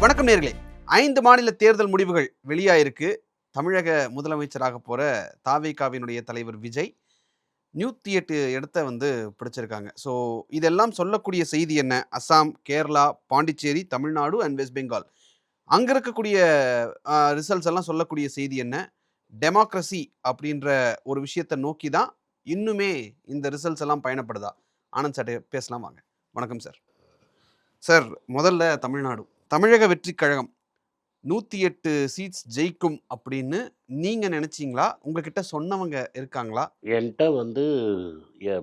வணக்கம் நேர்களே. 5 மாநில தேர்தல் முடிவுகள் வெளியாயிருக்கு. தமிழக முதலமைச்சராக போற தாவேகாவினுடைய தலைவர் விஜய் 108 இடத்த பிடிச்சிருக்காங்க. ஸோ இதெல்லாம் சொல்லக்கூடிய செய்தி என்ன? Assam, Kerala, Pondicherry, Tamil Nadu and west Bengal. அங்க இருக்கக்கூடிய ரிசல்ட்ஸ் எல்லாம் சொல்லக்கூடிய செய்தி என்ன? டெமோக்ரசி அப்படின்ற ஒரு விஷயத்த நோக்கி தான் இன்னுமே இந்த ரிசல்ட்ஸ் எல்லாம் பயணப்படுதா? ஆனந்த் சார்ட்ட பேசலாம் வாங்க. வணக்கம் சார். சார், முதல்ல தமிழ்நாடு. தமிழக வெற்றிக் கழகம் 108 சீட்ஸ் ஜெயிக்கும் அப்படின்னு நீங்க நினைச்சீங்களா? உங்ககிட்ட சொன்னவங்க இருக்காங்களா? என்கிட்ட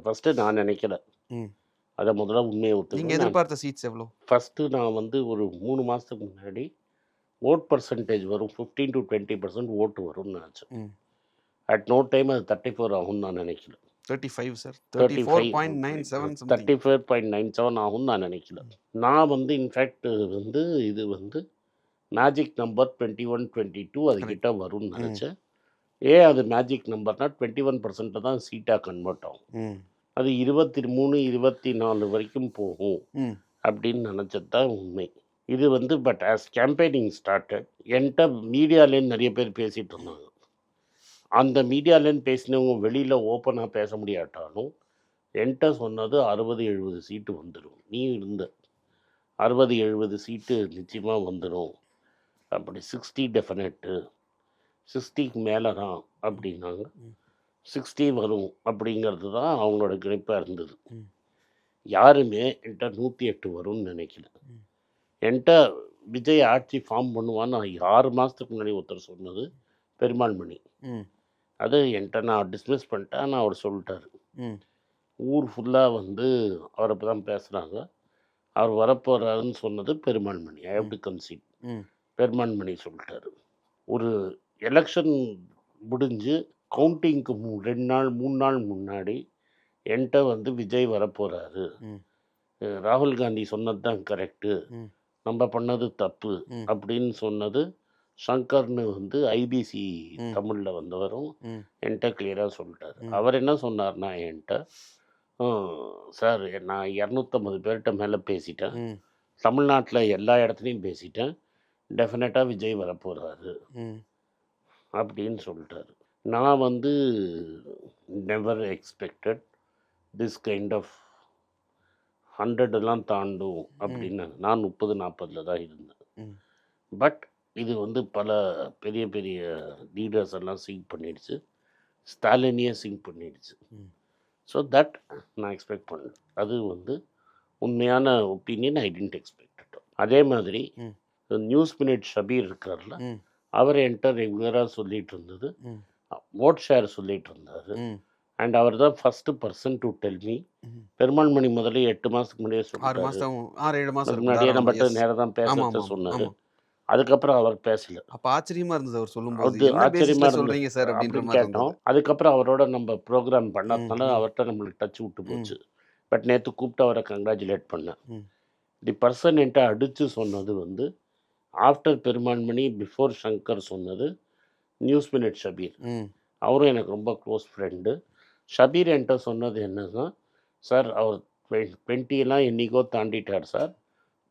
ஃபர்ஸ்ட் நான் நினைக்கல. ம். அதை முதல்ல உண்மையை நீங்க ஒத்துக்கணும். நான் எதிர்பார்த்த சீட்ஸ் எவ்வளோ? ஃபர்ஸ்ட் நான் ஒரு 3 மாசத்துக்கு முன்னாடி ஓட் பர்சன்டேஜ் வரும், 15 to 20% ஓட்டு வரும்னு நினச்சேன். ம். அட் நோ டைம் அது 34 ஆகும்னு நான் நினைக்கல. 35 சார். 35 34.97 something. 34.97 ஆகும்னு நான் நினைக்கல. நான் இன்ஃபேக்ட் இது மேஜிக் நம்பர் 21, 22 அது Correct. கிட்ட வரும்னு நினச்சேன். ஏன் அது மேஜிக் நம்பர்னா 21% தான் சீட்டாக கன்வெர்ட் ஆகும். ம். அது 23, 24 வரைக்கும் போகும் ம். அப்படின்னு நினச்சது தான் உண்மை. இது பட் ஆஸ் கேம்பெயினிங் ஸ்டார்டட், என்கிட்ட மீடியாலேருந்து நிறைய பேர் பேசிகிட்டு இருந்தாங்க. அந்த மீடியாலேருந்து பேசினவங்க வெளியில் ஓப்பனாக பேச முடியாட்டாலும் என்கிட்ட சொன்னது 60-70 சீட்டு வந்துடும். நீ 60-70 சீட்டு நிச்சயமாக வந்துடும், அப்படி 60 டெஃபினட்டு, 60க்கு மேலே தான் அப்படின்னாங்க. 60 வரும் அப்படிங்கிறது தான் அவங்களோட கணிப்பாக இருந்தது. யாருமே என்கிட்ட 108 வரும்னு நினைக்கல. என்கிட்ட விஜய் ஆட்சி ஃபார்ம் பண்ணுவான்னு 6 மாதத்துக்கு முன்னாடி ஒருத்தர் சொன்னது பெருமாள் மணி. அது என்கிட்ட நான் டிஸ்மிஸ் பண்ணிட்டேன். ஆனால் அவர் சொல்லிட்டார். ஊர் ஃபுல்லாக அவரை தான் பேசுகிறாங்க. அவர் வரப்போகிறாருன்னு சொன்னது Perumal Mani. I have to concede. Perumal Mani சொல்லிட்டாரு. ஒரு எலெக்ஷன் முடிஞ்சு கவுண்டிங்க்கு 2 நாள் 3 நாள் முன்னாடி என்கிட்ட விஜய் வரப்போகிறாரு, ராகுல் காந்தி சொன்னது தான் கரெக்டு, நம்ம பண்ணது தப்பு அப்படின்னு சொன்னது சங்கர்னு ஐபிசி தமிழில் வந்தவரும் என்கிட்ட கிளியராக சொல்லிட்டாரு. அவர் என்ன சொன்னார்னா என்கிட்ட, சார் நான் 250 பேர்கிட்ட மேலே பேசிட்டேன், தமிழ்நாட்டில் எல்லா இடத்துலையும் பேசிட்டேன், டெஃபினட்டாக விஜய் வரப்போகிறாரு அப்படின்னு சொல்லிட்டாரு. நான் never expected this kind of 100 தாண்டும் அப்படின்னு. நான் 30-40 தான் இருந்தேன். பட் இது பல பெரிய பெரிய லீடர்ஸ் எல்லாம் சிங்க் பண்ணிடுச்சு, ஸ்டாலினியே சிங்க் பண்ணிடுச்சு. ஸோ தட் நான் எக்ஸ்பெக்ட் பண்ணேன். அது உண்மையான ஒப்பீனியன். I didn't expect. அதே மாதிரி நியூஸ் மினிட் ஷபீர் இருக்கார்ல, அவர் என்கிட்ட ரெகுலராக சொல்லிட்டு இருந்தது, ஓட் ஷேர் சொல்லிட்டு இருந்தார். அண்ட் அவர் தான் first person to tell me. Perumal Mani முதல்ல 8 மாதத்துக்கு முன்னாடியே சொன்னார், 6-7 மாதம் முன்னாடியே நம்மகிட்ட நேரம் தான் பேச சொன்னார். அதுக்கப்புறம் அவர் பேசல. அப்போ ஆச்சரியமா இருந்தது அவர் சொல்லும்போது. ஆச்சரியமா சொல்றீங்க சார் அப்படின்னு கேட்டோம். அதுக்கப்புறம் அவரோட நம்ம ப்ரோக்ராம் பண்ணதுனால அவர்கிட்ட நம்மளுக்கு டச் விட்டு போச்சு. பட் நேற்று கூப்பிட்டு அவரை கங்க்ராச்சுலேட் பண்ணேன். தி பர்சன் என்கிட்ட அடித்து சொன்னது ஆஃப்டர் பெருமாள் மணி பிஃபோர் சங்கர் சொன்னது நியூஸ் மினிட் ஷபீர். அவரும் எனக்கு ரொம்ப க்ளோஸ் ஃப்ரெண்டு. ஷபீர் என்கிட்ட சொன்னது என்னன்னா, சார் அவர் 20 என்றைக்கோ தாண்டிட்டார் சார்,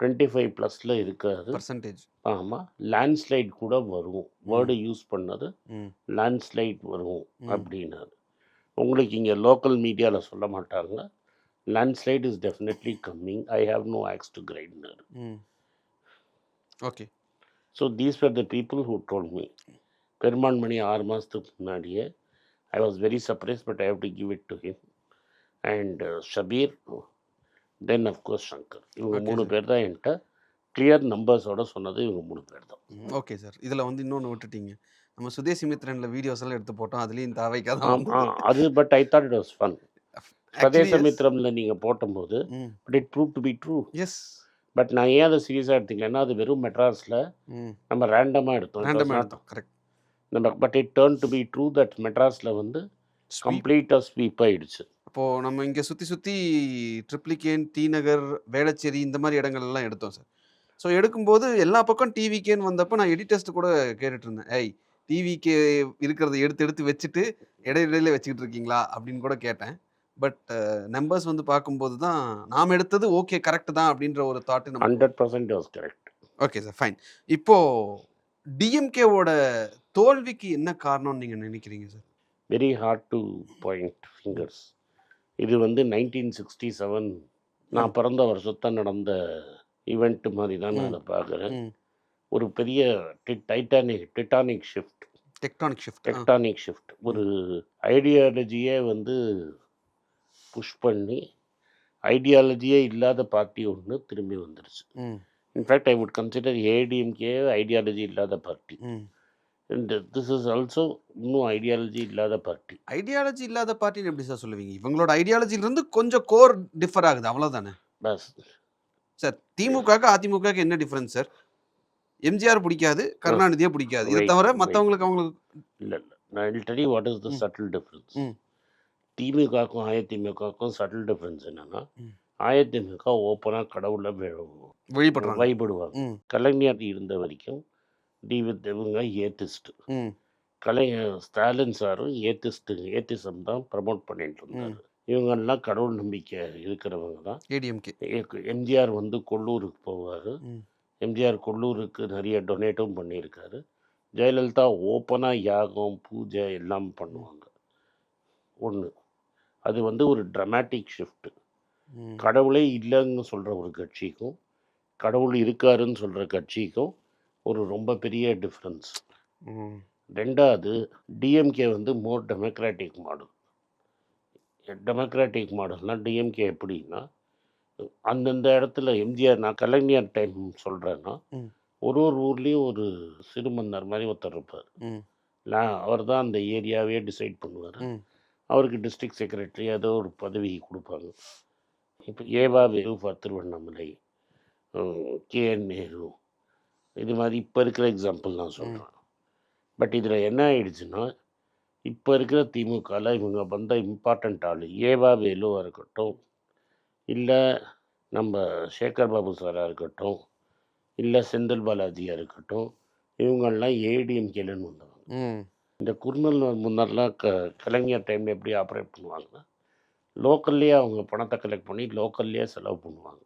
25+ இருக்காது பர்சன்டேஜ். ஆமாம், லேண்ட்ஸ்லைட் கூட வரும். வேர்டு யூஸ் பண்ணது லேண்ட்ஸ்லைட் வரும் அப்படின்னாரு. உங்களுக்கு இங்கே லோக்கல் மீடியாவில் சொல்ல மாட்டாங்க, landslide is definitely coming, I have no axe to grind. Okay. So these are the people who told me. Perumal Mani 6 மாதத்துக்கு முன்னாடியே I was very surprise, but I have to give it to him. And Shabbir, then of course Shankar. இவங்க 3 பேர் தான் என்கிட்ட clear நம்பர்ஸோட சொன்னது. இவங்க 3 பேர் தான். Okay sir. இதில் இன்னொன்று விட்டுட்டீங்க. நம்ம சுதேசி மித்ரனில் வீடியோஸ் எல்லாம் எடுத்து போட்டோம், அதுலேயும் தாவைக்காக அது. But I thought it was fun. சுதேச மித்ரமில் நீங்கள் போட்டும்போது but it prove to be true. Yes. But நான் ஏன் அதை சீரியஸாக எடுத்துக்கலன்னா, அது வெறும் மெட்ராஸில் நம்ம ரேண்டமாக எடுத்தோம். கரெக்ட். நம்ம but it turn to be true that மெட்ராஸில் கம்ப்ளீட்டாக ஸ்வீப் ஆகிடுச்சு. அப்போது நம்ம இங்கே சுற்றி ட்ரிப்ளிகேன், டி நகர், வேளச்சேரி இந்த மாதிரி இடங்கள்லாம் எடுத்தோம் சார். ஸோ எடுக்கும்போது எல்லா பக்கம் டிவிகேன்னு வந்தப்போ நான் எடிட்டர்ஸ்ட்டு கூட கேட்டுட்டு இருந்தேன், ஏய் டிவிகே இருக்கிறத எடுத்து வச்சுட்டு இடையில வச்சுக்கிட்டு இருக்கீங்களா அப்படின்னு கூட கேட்டேன். பட் நம்பர்ஸ் பார்க்கும்போது தான் நாம் எடுத்தது ஓகே கரெக்ட் தான் அப்படின்ற ஒரு thought. 100% was correct. Okay sir, fine. இப்போ டிஎம்கேவோட தோல்விக்கு என்ன காரணம்னு நீங்க நினைக்கிறீங்க sir? Very hard to point fingers. இது வந்து 1967 நான் பிறந்த வருஷத்த நடந்த ஈவெண்ட் மாதிரி தான் நான் ம். அதை பார்க்குறேன். ம். ஒரு பெரிய Teutonic shift. Tectonic shift. Tectonic shift. ஒரு ஐடியாலஜியே வந்து புஷ் பண்ணி ஐடியாலஜியே இல்லாத பார்ட்டி ஒன்று திரும்பி வந்துருச்சு. ம். In fact I would consider ADMK ideology இல்லாத பார்ட்டி. ம். அண்ட் திஸ் இஸ் ஆல்சோ இன்னும் ஐடியாலஜி இல்லாத பார்ட்டி. ஐடியாலஜி இல்லாத பார்ட்டின்னு எப்படி சார் சொல்லுவீங்க? இவங்களோட ஐடியாலஜிலிருந்து கொஞ்சம் கோர் டிஃபர் ஆகுது, அவ்வளோதானே? பஸ் சார், திமுகவுக்கு அதிமுகவுக்கு என்ன டிஃபரன்ஸ் சார்? எம்ஜிஆர் பிடிக்காது, கருணாநிதியே பிடிக்காது. இதை தவிர மற்றவங்களுக்கு அவங்களுக்கு இல்லை இல்லை, நான் will tell you what is the subtle difference. ம். திமுகவுக்கும் அதிமுகவுக்கும் சட்டில் டிஃப்ரென்ஸ் என்னன்னா, ம். அதிமுக ஓப்பனாக கடவுளை வழிபடுறாங்க. வழிபடுவாங்க. ம். கலைஞர் இருந்த வரைக்கும் இவங்க ஏத்திஸ்ட். ம். ஸ்டாலின் சாரும் ஏத்திசம் தான் ப்ரமோட் பண்ணிட்டு இருந்தாரு. இவங்கெல்லாம் கடவுள் நம்பிக்கை இருக்கிறவங்க தான். ஏடிஎம்கே. எம்ஜிஆர் வந்து கொல்லூருக்கு போவார். ம். எம்ஜிஆர் கொல்லூருக்கு நிறைய டொனேட்டும் பண்ணியிருக்காரு. ஜெயலலிதா ஓப்பனாக யாகம் பூஜை எல்லாம் பண்ணுவாங்க. ஒன்று, அது வந்து ஒரு ட்ரமாட்டிக் ஷிஃப்ட். ம். கடவுளே இல்லைன்னு சொல்கிற ஒரு கட்சிக்கும் கடவுள் இருக்காருன்னு சொல்கிற கட்சிக்கும் ஒரு ரொம்ப பெரிய டிஃப்ரென்ஸ். ம். ரெண்டாவது, டிஎம்கே வந்து மோர் டெமோக்ராட்டிக் மாடல். டெமோக்ராட்டிக் மாடல்னால் டிஎம்கே எப்படின்னா, அந்தந்த இடத்துல எம்ஜிஆர், நான் கலைஞர் டைம் சொல்கிறேன்னா, ம். ஒரு ஊர்லேயும் ஒரு சிறுமன்னர் மாதிரி ஒருத்தர் இருப்பார். ம். அவர் தான் அந்த ஏரியாவே டிசைட் பண்ணுவார். ம். அவருக்கு டிஸ்ட்ரிக்ட் செக்ரட்டரி ஏதோ ஒரு பதவி கொடுப்பாங்க. இப்போ ஏவா வேலு ஃபார் திருவண்ணாமலை, கேஎன் நேரு, இது மாதிரி இப்போ இருக்கிற எக்ஸாம்பிள் நான் சொல்கிறேன். பட் இதில் என்ன ஆயிடுச்சுன்னா, இப்போ இருக்கிற திமுகவில் இவங்க வந்த இம்பார்ட்டண்ட் ஆள் ஏவா வேலுவாக இருக்கட்டும், இல்லை நம்ம சேகர் பாபு சாராக இருக்கட்டும், இல்லை செந்தில் பாலாஜியாக இருக்கட்டும், இவங்கெல்லாம் ஏடிஎம்கேலன்னு வந்தவங்க. இந்த குர்னல் முன்னெல்லாம் கலைஞர் டைமில் எப்படி ஆப்ரேட் பண்ணுவாங்கன்னா, லோக்கல்லையே அவங்க பணத்தை கலெக்ட் பண்ணி லோக்கல்லையே செலவு பண்ணுவாங்க.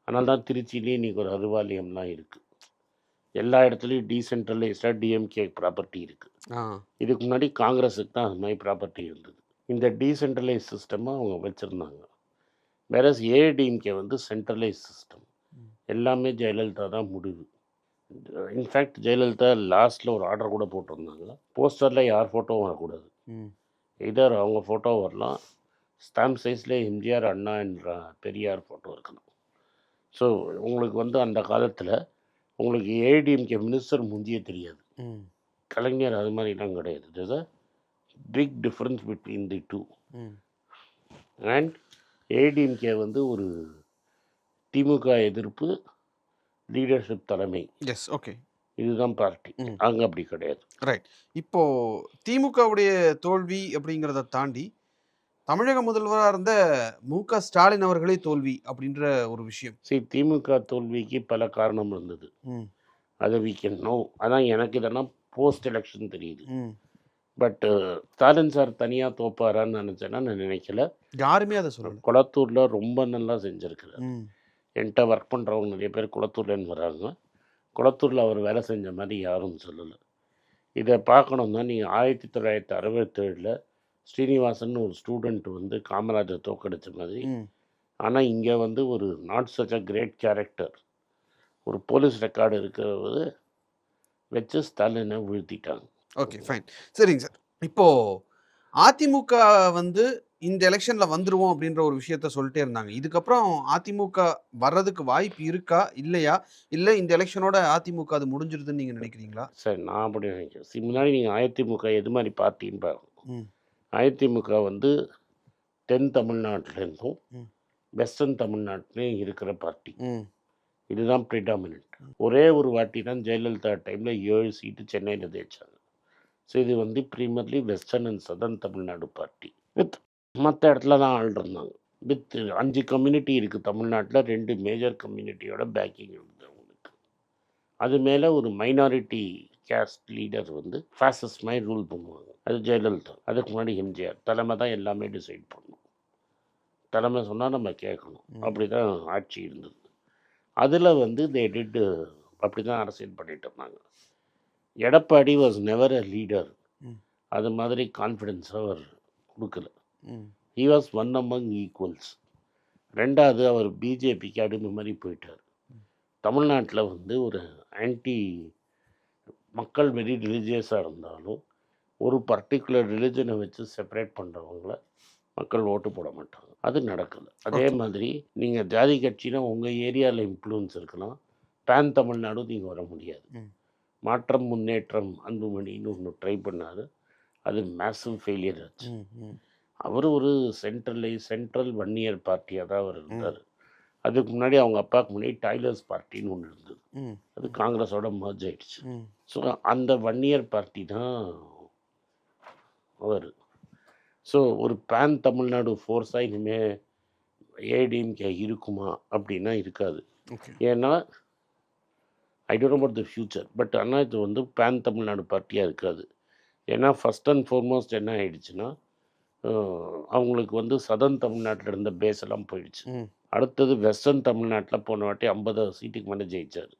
அதனால தான் திருச்சியிலேயே இன்றைக்கி ஒரு அறிவாலயம்லாம் இருக்குது. எல்லா இடத்துலையும் டீசென்ட்ரலைஸ்டாக டிஎம்கே ப்ராப்பர்ட்டி இருக்குது. இதுக்கு முன்னாடி காங்கிரஸுக்கு தான் அது மாதிரி ப்ராப்பர்ட்டி இருந்தது. இந்த டீசென்ட்ரலைஸ் சிஸ்டமை அவங்க வச்சுருந்தாங்க. வேறஸ் ஏடிஎம்கே வந்து சென்ட்ரலைஸ் சிஸ்டம். எல்லாமே ஜெயலலிதா தான் முடிவு. இன்ஃபேக்ட் ஜெயலலிதா லாஸ்ட்டில் ஒரு ஆர்டர் கூட போட்டிருந்தாங்க, போஸ்டரில் யார் ஃபோட்டோவும் வரக்கூடாது. இதர் அவங்க ஃபோட்டோ வரலாம், ஸ்டாம்ப் சைஸில் எம்ஜிஆர், அண்ணா என்ற பெரியார் ஃபோட்டோ இருக்கணும். ஸோ உங்களுக்கு வந்து அந்த காலத்தில் உங்களுக்கு ஏடிஎம்கே மினிஸ்டர் முந்தியே தெரியாது. கலைஞர் அது மாதிரிலாம் கிடையாது. It is a big difference between the two. And ADMK வந்து ஒரு திமுக எதிர்ப்பு லீடர்ஷிப் தலைமை. Yes, okay. இதுதான் பார்ட்டி. அங்கே அப்படி கிடையாது. ரைட். இப்போ திமுகவுடைய தோல்வி அப்படிங்கிறத தாண்டி தமிழக முதல்வராக இருந்த மு.க. ஸ்டாலின் அவர்களே தோல்வி அப்படின்ற ஒரு விஷயம். சரி, திமுக தோல்விக்கு பல காரணம் இருந்தது. அதை we can know. அதான் எனக்கு இதெல்லாம் போஸ்ட் எலெக்ஷன் தெரியுது. பட் ஸ்டாலின் சார் தனியாக தோப்பாரான்னு நினச்சேன்னா நான் நினைக்கல. யாருமே அதை சொல்லல. குளத்தூரில் ரொம்ப நல்லா செஞ்சுருக்கிறார். என்கிட்ட ஒர்க் பண்ணுறவங்க நிறைய பேர் குளத்தூர்லேருந்து வராங்க. குளத்தூரில் அவர் வேலை செஞ்ச மாதிரி யாரும் சொல்லலை. இதை பார்க்கணுன்னா நீங்கள் 1967 ஸ்ரீனிவாசன் ஒரு ஸ்டூடெண்ட் வந்து காமராஜர் தோக்கடிச்ச மாதிரி. ஆனால் இங்கே வந்து ஒரு not such a great character, ஒரு போலீஸ் ரெக்கார்டு இருக்கிறது வச்சு ஸ்டாலினை வீழ்த்திட்டாங்க. Okay, fine. சரிங்க சார். இப்போது அதிமுக வந்து இந்த எலெக்ஷனில் வந்துடுவோம் அப்படின்ற ஒரு விஷயத்த சொல்லிட்டே இருந்தாங்க. இதுக்கப்புறம் அதிமுக வர்றதுக்கு வாய்ப்பு இருக்கா இல்லையா? இல்லை இந்த எலெக்ஷனோட அதிமுக அது முடிஞ்சிருதுன்னு நீங்கள் நினைக்கிறீங்களா? சார், நான் அப்படி நினைக்கிறேன். முன்னாடி நீங்கள் அதிமுக எது மாதிரி பார்ட்டின்னு பார்க்கணும். அதிமுக வந்து தென் தமிழ்நாட்டிலேருந்தும் வெஸ்டர்ன் தமிழ்நாட்டிலையும் இருக்கிற பார்ட்டி. இதுதான் ப்ரிடாமினன்ட். ஒரே ஒரு வாட்டி தான் ஜெயலலிதா டைமில் 7 சீட்டு சென்னையில் ஜெயிச்சாங்க. ஸோ இது வந்து premierly western and southern Tamil Nadu party. With மற்ற இடத்துல தான் ஆள் இருந்தாங்க. வித் 5 கம்யூனிட்டி இருக்குது தமிழ்நாட்டில். 2 மேஜர் கம்யூனிட்டியோட பேக்கிங் இருந்தது அவங்களுக்கு. அது மேலே ஒரு மைனாரிட்டி கேஸ்ட் லீடர் வந்து ஃபாசிஸ்ட் மாதிரி ரூல் பண்ணுவாங்க. அது ஜெயலலிதா. அதுக்கு முன்னாடி எம்ஜிஆர். தலைமை தான் எல்லாமே டிசைட் பண்ணணும். தலைமை சொன்னால் நம்ம கேட்கணும். அப்படி தான் ஆட்சி இருந்தது. அதில் வந்து அப்படி தான் அரசியல் பண்ணிட்டு இருந்தாங்க. Edappadi was never a leader. ம். அது மாதிரி கான்ஃபிடென்ஸ் அவர் கொடுக்கல. ம். He was one among equals. 2வது அவர் பிஜேபிக்கு அடிமை மாதிரி போயிட்டார். தமிழ்நாட்டில் வந்து ஒரு ஆன்டி மக்கள் வெரி ரிலீஜியஸாக இருந்தாலும் ஒரு பர்டிகுலர் ரிலிஜனை வச்சு செப்பரேட் பண்ணுறவங்கள மக்கள் ஓட்டு போட மாட்டாங்க. அது நடக்கலை. அதே ஓகே. மாதிரி நீங்கள் ஜாதி கட்சினா உங்கள் ஏரியாவில் இன்ஃப்ளூயன்ஸ் இருக்கலாம். பேன் தமிழ்நாடு நீங்கள் வர முடியாது. ம். மாற்றம் முன்னேற்றம் அன்புமணின்னு ஒன்று ட்ரை பண்ணார். அது மேசிவ் ஃபெயிலியர் ஆச்சு. ம். ம். அவர் ஒரு சென்ட்ரல் வன்னியர் பார்ட்டியாக தான் அவர் இருந்தார். அதுக்கு முன்னாடி அவங்க அப்பாவுக்கு முன்னாடி டைலர்ஸ் பார்ட்டின்னு ஒன்று இருந்தது. ம். அது காங்கிரஸோட மர்ஜ் ஆயிடுச்சு. ம். ஸோ அந்த வன்னியர் பார்ட்டி தான் அவர். ஸோ ஒரு பேன் தமிழ்நாடு ஃபோர்ஸாக இனிமேல் ஏடிஎம்கே இருக்குமா அப்படின்னா இருக்காது. ஓகே. ஏன்னா I don't know about the future. But ஆனால் இது வந்து பேன் தமிழ்நாடு பார்ட்டியாக இருக்காது. ஏன்னா ஃபஸ்ட் அண்ட் ஃபார்மோஸ்ட் என்ன ஆயிடுச்சுன்னா அவங்களுக்கு வந்து சதர்ன் தமிழ்நாட்டில் இருந்த பேஸ் எல்லாம் போயிடுச்சு. ம். அடுத்தது வெஸ்டர்ன் தமிழ்நாட்டில் போன வாட்டி 50 சீட்டுக்கு மேலே ஜெயிச்சார்.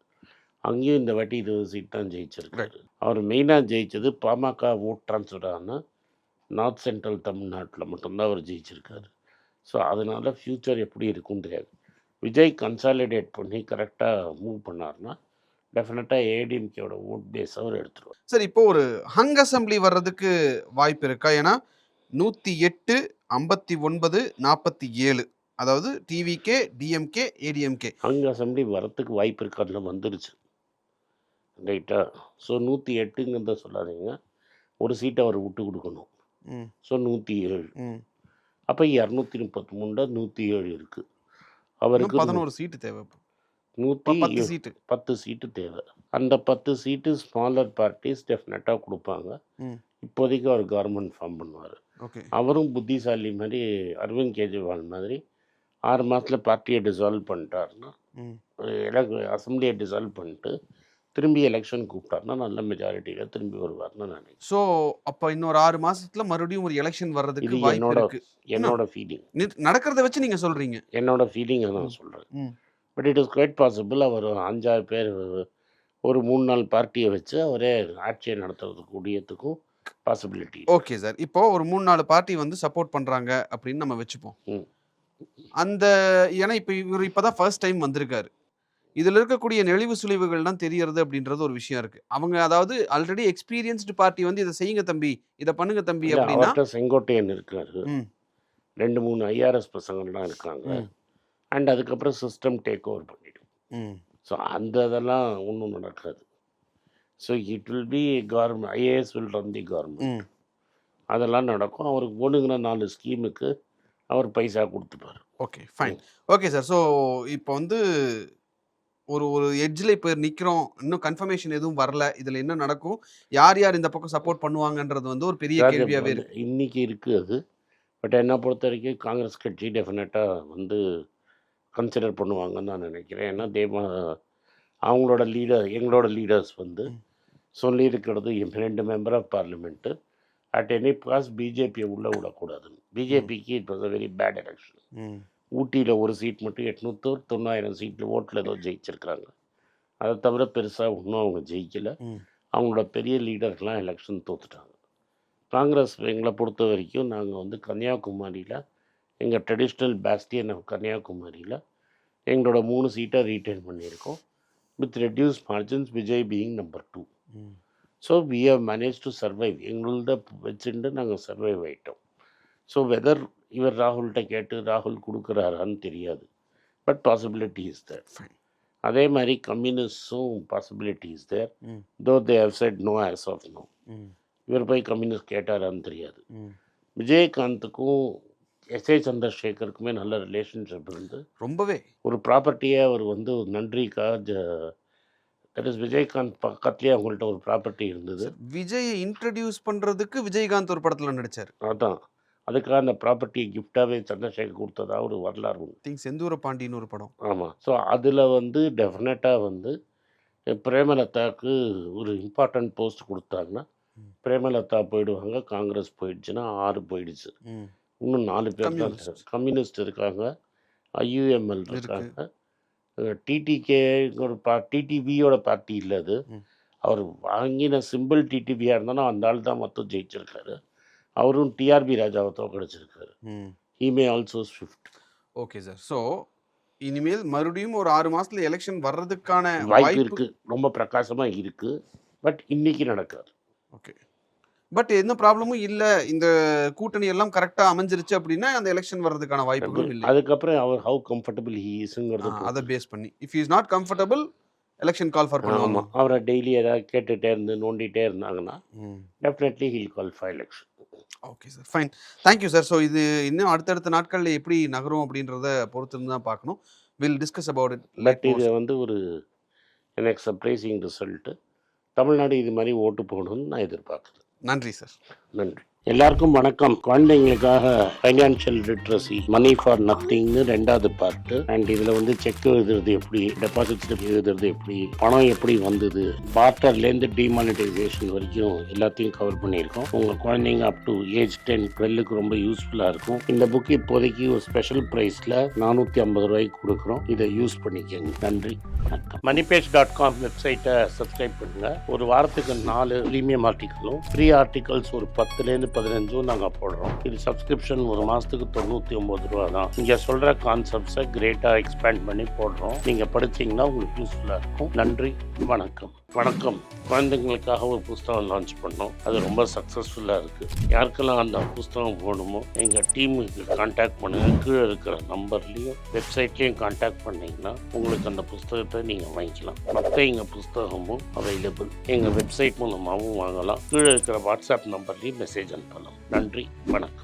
அங்கேயும் இந்த வாட்டி 20 சீட் தான் ஜெயிச்சிருக்காரு. அவர் மெயினாக ஜெயிச்சது பாமக ஓட் ட்ரான்ஸ்ஃபர் ஆன நார்த் சென்ட்ரல் தமிழ்நாட்டில் மட்டும்தான் அவர் ஜெயிச்சிருக்காரு. ஸோ அதனால் ஃப்யூச்சர் எப்படி இருக்குன்னு தெரியாது. விஜய் கன்சாலிடேட் பண்ணி கரெக்டாக மூவ் பண்ணார்னா டெஃபினட்டாக ஏடிஎம்கேயோட ஓட் பேஸ் அவர் எடுத்துருவார். சார், இப்போ ஒரு ஹங் அசெம்பிளி வர்றதுக்கு வாய்ப்பு இருக்கா? ஏன்னா 108, 59, 47, அதாவது டிவிகே, டிஎம்கே, ஏடிஎம்கே. ஹங் அசம்பிளி வரத்துக்கு வாய்ப்பு இருக்கு. அதில் வந்துருச்சு ரைட்டா. ஸோ 108ங்கிறத சொல்லாதீங்க. ஒரு சீட்டை அவர் விட்டு கொடுக்கணும். ம். ஸோ 107. ம். அப்போ 233 107 இருக்குது. இன்னும் அவருக்கு 11 சீட்டு தேவை. 10 10 சீட்டு. 10 சீட்டு தேவை. அந்த 10 சீட்டு ஸ்மாலர் பார்ட்டிஸ் டெஃபினட்டாக கொடுப்பாங்க. ம். இப்போதைக்கு அவர் கவர்மெண்ட் ஃபார்ம் பண்ணுவார். ஓகே. அவரும் புத்திசாலி மாதிரி அரவிந்த் கெஜ்ரிவால் மாதிரி 6 மாதத்தில் பார்ட்டியை டிசால்வ் பண்ணிட்டாருன்னா ம். அசம்பிளியை டிசால்வ் பண்ணிட்டு திரும்பி எலெக்ஷன் கூப்பிட்டாருன்னா நல்ல மெஜாரிட்டியில் திரும்பி வருவார்னு நான் நினைக்கிறேன். ஸோ அப்போ இன்னொரு 6 மாசத்துல மறுபடியும் ஒரு எலெக்ஷன் இது வர்றதுக்கு வாய்ப்பு இருக்கு. என்னோட ஃபீலிங். நடக்கிறத வச்சு நீங்க சொல்றீங்க. என்னோட ஃபீலிங்கை நான் சொல்கிறேன். ம். But it is quite possible. அவர் 5-6 பேர் ஒரு 3-4 பார்ட்டியை வச்சு அவரே ஆட்சியை நடத்துறதுக்கு கூடியதுக்கும் பாசிபிலிட்டி. Okay sir. இப்போ ஒரு 3-4 பார்ட்டி வந்து சப்போர்ட் பண்றாங்க அப்படின்னு நம்ம வச்சுப்போம். ம். அந்த ஏன்னா இப்போ இவர் இப்பதான் ஃபர்ஸ்ட் டைம் வந்திருக்காரு. இதுல இருக்கக்கூடிய நெளிவு சுழிவுகள் தான் தெரியறது அப்படின்றது ஒரு விஷயம் இருக்கு. அவங்க அதாவது ஆல்ரெடி எக்ஸ்பீரியன்ஸ்டு பார்ட்டி வந்து இதை செய்யுங்க தம்பி, இதை பண்ணுங்க தம்பி இல்லை, அப்படின்னா. அவர்கிட்ட செங்கோட்டையன் இருக்காரு. ம். 2-3 ஐஆர்எஸ் பசங்கள்லாம் இருக்காங்க. ம். அண்ட் அதுக்கப்புறம் சிஸ்டம் டேக் ஓவர் பண்ணிடும். ம். ஸோ இதெல்லாம் ஒன்றும் நடக்காது. So it will be government, IAS will run the government. ம். அதெல்லாம் நடக்கும். அவருக்கு போடுங்கிற 4 ஸ்கீமுக்கு அவர் பைசா கொடுத்துப்பார். Okay, fine. Okay sir. So இப்போ வந்து ஒரு ஒரு எட்ஜில் இப்போ நிற்கிறோம். இன்னும் கன்ஃபர்மேஷன் எதுவும் வரல. இதில் என்ன நடக்கும், யார் யார் இந்த பக்கம் சப்போர்ட் பண்ணுவாங்கன்றது வந்து ஒரு பெரிய கேள்வியாகவே இருக்கு. இன்னைக்கு இருக்குது அது. பட் என்னை பொறுத்த வரைக்கும் காங்கிரஸ் கட்சி டெஃபினட்டாக வந்து கன்சிடர் பண்ணுவாங்கன்னு நான் நினைக்கிறேன். ஏன்னா அவங்களோட எங்களோட லீடர்ஸ் வந்து சொல்லியிருக்கிறது 2 member of parliament at any cost பிஜேபியை உள்ளே விடக்கூடாதுன்னு. பிஜேபிக்கு it was a very bad election. ஊட்டியில் ஒரு சீட் மட்டும் 890 சீட்டில் ஓட்டில் ஏதோ ஜெயிச்சிருக்கிறாங்க. அதை தவிர பெருசாக ஒன்றும் அவங்க ஜெயிக்கலை. அவங்களோட பெரிய லீடர்லாம் எலெக்ஷன் தோத்துட்டாங்க. காங்கிரஸ் எங்களை பொறுத்த வரைக்கும் நாங்கள் வந்து கன்னியாகுமரியில் எங்கள் ட்ரெடிஷ்னல் பேஸ்டியன் ஆஃப் கன்னியாகுமரியில் எங்களோட 3 சீட்டை ரீட்டைன் பண்ணியிருக்கோம் with reduce margins, Vijay being number 2. So we have manage to survive. எங்களோட வச்சுட்டு நாங்கள் சர்வைவ் ஆகிட்டோம். ஸோ வெதர் இவர் ராகுல்கிட்ட கேட்டு ராகுல் கொடுக்குறாரான்னு தெரியாது. But possibility is there. அதே மாதிரி கம்யூனிஸ்டும் possibility is there. Though they have said no as of no. இவர் போய் கம்யூனிஸ்ட் கேட்டாரான்னு தெரியாது. விஜயகாந்துக்கும் எஸ்ஏ சந்திரசேகருக்குமே நல்ல ரிலேஷன்ஷிப் இருந்து ரொம்பவே ஒரு ப்ராப்பர்ட்டியை அவர் வந்து நன்றிக்காக தட் இஸ் விஜயகாந்த் பக்கத்துலேயே அவங்கள்ட்ட ஒரு ப்ராப்பர்ட்டி இருந்தது. விஜயை இன்ட்ரடியூஸ் பண்ணுறதுக்கு விஜயகாந்த் ஒரு படத்தில் நடித்தார். அதான் அதுக்காக அந்த ப்ராப்பர்ட்டியை கிஃப்டாகவே சந்திரசேகர் கொடுத்ததா ஒரு வரலாறு உண்டு. திங்க் செந்தூர பாண்டின்னு ஒரு படம். ஆமாம். ஸோ அதில் வந்து டெஃபினட்டாக வந்து பிரேமலதாவுக்கு ஒரு இம்பார்ட்டன்ட் போஸ்ட் கொடுத்தாங்கன்னா பிரேமலதா போயிடுவாங்க. காங்கிரஸ் போயிடுச்சுன்னா 6 போயிடுச்சு. இன்னும் 4 பேர் தான் கம்யூனிஸ்ட் இருக்காங்க, ஐயுஎம்எல் இருக்காங்க, டிடிகே ஒரு டிடிவியோட பார்ட்டி இல்லை அது. ம். அவர் வாங்கின சிம்பிள் டிடிவியாக இருந்தாலும் அந்த ஆள் தான் மொத்தம் ஜெயிச்சிருக்காரு. அவரும் டிஆர்பி ராஜாவை தோக்கடிச்சிருக்காரு. He may also shift. Okay sir. So இனிமேல் மறுபடியும் ஒரு 6 மாசத்துல எலெக்ஷன் வர்றதுக்கான வாய்ப்பு வாய்ப்பு இருக்குது, ரொம்ப பிரகாசமாக இருக்குது. பட் இன்னைக்கு நடக்காது. ஓகே. பட் எந்த ப்ராப்ளமும் இல்ல. இந்த கூட்டணி எல்லாம் கரெக்ட்டா அமைஞ்சிருச்சு அப்படின்னா, அந்த எலெக்ஷன் வர்றதுக்கான வாய்ப்புகளும் இல்லை. அதுக்கப்புறம் அவர் ஹவு கம்ஃபர்டபிள் ஹீ இஸ்ங்கிறது அத பேஸ் பண்ணி. If he is not comfortable election call for பண்ணுவாங்க. ஆமாம். அவரை டெய்லி ஏதாவது கேட்டுகிட்டே இருந்து நோண்டிகிட்டே இருந்தாங்கன்னா definitely he'll call for election. Okay sir. Fine. Thank you sir. So இது இன்னும் அடுத்தடுத்த நாட்கள்ல எப்படி நகரும் அப்படின்றத பொறுத்திருந்து தான் பார்க்கணும். Will discuss about it. But இது வந்து ஒரு எனக்கு சர்ப்ரைசிங் ரிசல்ட்டு. தமிழ்நாடு இது மாதிரி ஓட்டு போடணும்னு நான் எதிர்பார்க்குறேன். நன்றி சார். நன்றி. எல்லாருக்கும் வணக்கம். குழந்தைங்களுக்காக ஃபைனான்ஷியல் லிட்ரஸி மணி ஃபார் நத்திங்னு 2வது பார்ட்டு. அண்ட் இதில் வந்து செக் எழுதுறது எப்படி, டெபாசிட் ஸ்லிப் எழுதுறது எப்படி, பணம் எப்படி வந்தது, பார்ட்டர்லேருந்து டிமானிட்டைசேஷன் வரைக்கும் எல்லாத்தையும் கவர் பண்ணியிருக்கோம். உங்கள் குழந்தைங்க அப் டு ஏஜ் 10, 12க்கு ரொம்ப யூஸ்ஃபுல்லாக இருக்கும். இந்த புக் இப்போதைக்கு ஒரு ஸ்பெஷல் ப்ரைஸில் 450 ரூபாய்க்கு கொடுக்குறோம். இதை யூஸ் பண்ணிக்கங்க. நன்றி, வணக்கம். moneypage.com வெப்சைட்டை சப்ஸ்கிரைப் பண்ணுங்கள். ஒரு வாரத்துக்கு 4 ப்ரீமியம் ஆர்டிக்கலும் ஃப்ரீ ஆர்டிகல்ஸ் ஒரு 10லேருந்து 15 நாங்கள் போடுறோம். இது சப்ஸ்கிரிப்ஷன் ஒரு மாதத்துக்கு 99 ரூபா தான். நீங்கள் சொல்கிற கான்செப்ட்ஸை கிரேட்டாக எக்ஸ்பேண்ட் பண்ணி போடுறோம். நீங்கள் படித்தீங்கன்னா உங்களுக்கு யூஸ்ஃபுல்லாக இருக்கும். நன்றி, வணக்கம். வணக்கம். குழந்தைங்களுக்காக ஒரு புஸ்தகம் லான்ச் பண்ணோம். அது ரொம்ப சக்ஸஸ்ஃபுல்லாக இருக்குது. யாருக்கெல்லாம் அந்த புஸ்தகம் போகணுமோ எங்கள் டீமுக்கு கான்டாக்ட் பண்ணுங்கள். கீழே இருக்கிற நம்பர்லேயும் வெப்சைட்லேயும் கான்டாக்ட் பண்ணிங்கன்னா உங்களுக்கு அந்த புஸ்தகத்தை நீங்கள் வாங்கிக்கலாம். மற்ற எங்கள் புஸ்தகமும் அவைலபிள். எங்கள் வெப்சைட் மூலமாகவும் வாங்கலாம். கீழே இருக்கிற வாட்ஸ்அப் நம்பர்லேயும் மெசேஜ் அனுப்பலாம். நன்றி, வணக்கம்.